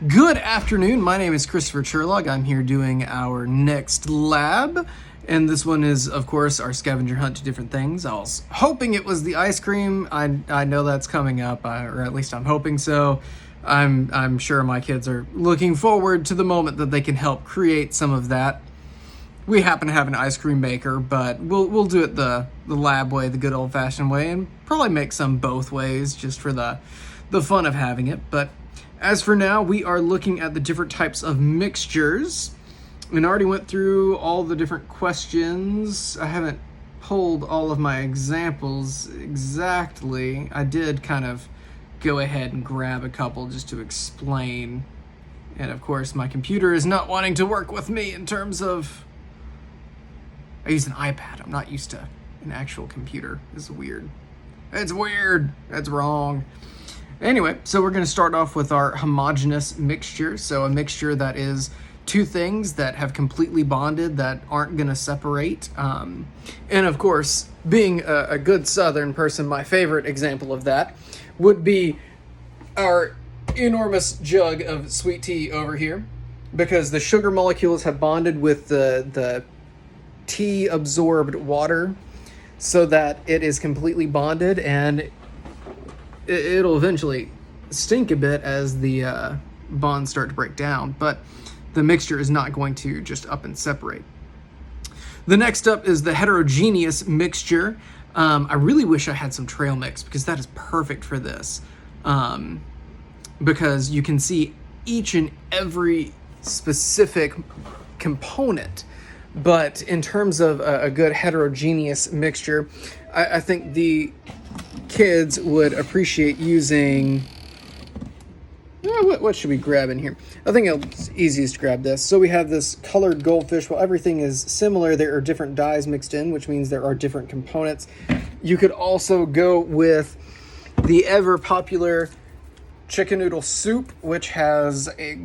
Good afternoon, my name is Christopher Sherlock. I'm here doing our next lab, and this one is, of course, our scavenger hunt to different things. I was hoping it was the ice cream. I know that's coming up, or at least I'm hoping so. I'm sure my kids are looking forward to the moment that they can help create some of that. We happen to have an ice cream maker, but we'll do it the lab way, the good old-fashioned way, and probably make some both ways just for the fun of having it. But as for now, we are looking at the different types of mixtures, and I already went through all the different questions. I haven't pulled all of my examples exactly. I did kind of go ahead and grab a couple just to explain. And of course, my computer is not wanting to work with me in terms of... I use an iPad. I'm not used to an actual computer. It's weird. It's weird. That's wrong. Anyway, so we're going to start off with our homogeneous mixture. So a mixture that is two things that have completely bonded that aren't going to separate. And of course, being a good Southern person, my favorite example of that would be our enormous jug of sweet tea over here, because the sugar molecules have bonded with the tea-absorbed water so that it is completely bonded, and it'll eventually stink a bit as the bonds start to break down, but the mixture is not going to just up and separate. The next up is the heterogeneous mixture. I really wish I had some trail mix, because that is perfect for this, because you can see each and every specific component. But in terms of a good heterogeneous mixture, I think the kids would appreciate using... What should we grab in here? I think it's easiest to grab this. So we have this colored goldfish. While everything is similar, there are different dyes mixed in, which means there are different components. You could also go with the ever-popular chicken noodle soup, which has a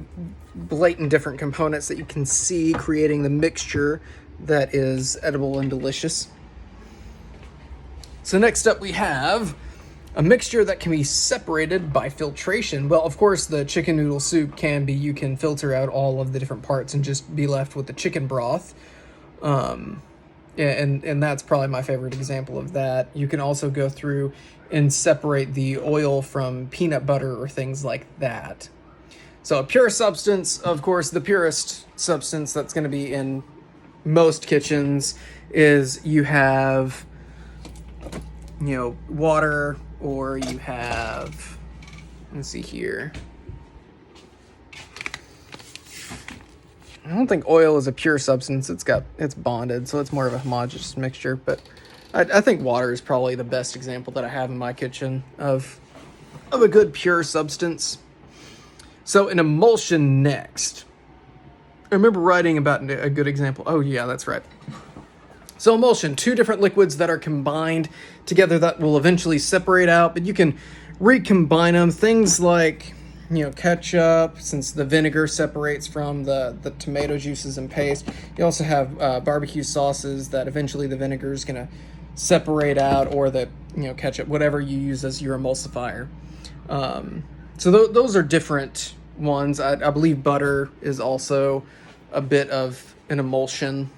blatant different components that you can see creating the mixture that is edible and delicious. So next up we have a mixture that can be separated by filtration. Well, of course, the chicken noodle soup you can filter out all of the different parts and just be left with the chicken broth. And that's probably my favorite example of that. You can also go through and separate the oil from peanut butter or things like that. So a pure substance, of course, the purest substance that's going to be in most kitchens is you have, water, or you have, let's see here. I don't think oil is a pure substance. It's bonded, so it's more of a homogeneous mixture. But I think water is probably the best example that I have in my kitchen of a good pure substance. So an emulsion next. I remember writing about a good example. Oh yeah, that's right. So emulsion, two different liquids that are combined together that will eventually separate out, but you can recombine them. Things like, ketchup, since the vinegar separates from the tomato juices and paste. You also have barbecue sauces that eventually the vinegar is going to separate out, or the ketchup, whatever you use as your emulsifier. So those are different ones. I believe butter is also a bit of an emulsion.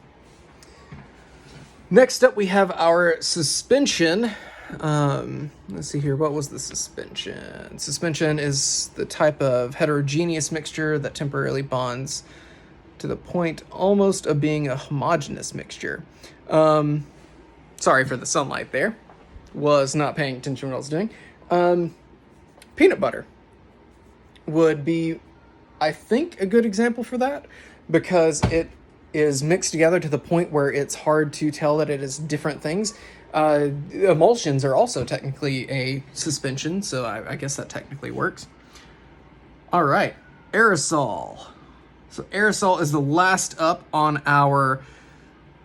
Next up, we have our suspension. Let's see here. What was the suspension? Suspension is the type of heterogeneous mixture that temporarily bonds to the point almost of being a homogeneous mixture. Sorry for the sunlight there. Was not paying attention to what I was doing. Peanut butter would be, I think, a good example for that, because it is mixed together to the point where it's hard to tell that it is different things. Emulsions are also technically a suspension, so I guess that technically works. All right, aerosol. So aerosol is the last up on our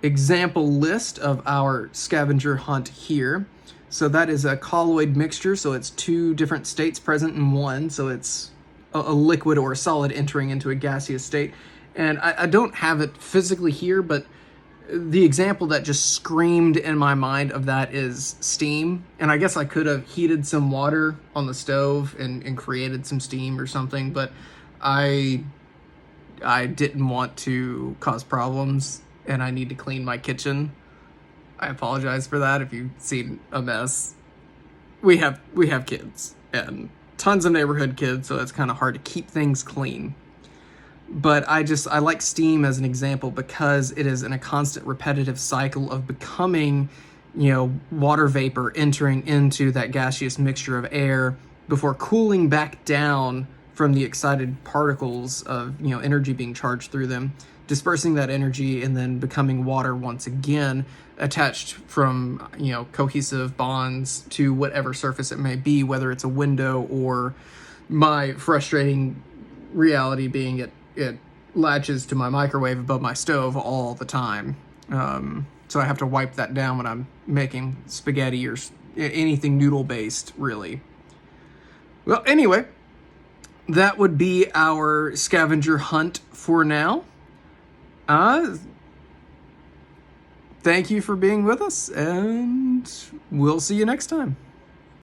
example list of our scavenger hunt here. So that is a colloid mixture, so it's two different states present in one, so it's a liquid or a solid entering into a gaseous state. And I don't have it physically here, but the example that just screamed in my mind of that is steam. And I guess I could have heated some water on the stove and created some steam or something, but I didn't want to cause problems, and I need to clean my kitchen. I apologize for that if you've seen a mess. We have kids, and tons of neighborhood kids, so it's kind of hard to keep things clean. But I like steam as an example because it is in a constant repetitive cycle of becoming, water vapor entering into that gaseous mixture of air before cooling back down from the excited particles of, energy being charged through them, dispersing that energy and then becoming water once again, attached from, cohesive bonds to whatever surface it may be, whether it's a window or my frustrating reality being it latches to my microwave above my stove all the time. So I have to wipe that down when I'm making spaghetti or anything noodle based, really. Well, anyway, that would be our scavenger hunt for now. Thank you for being with us, and we'll see you next time.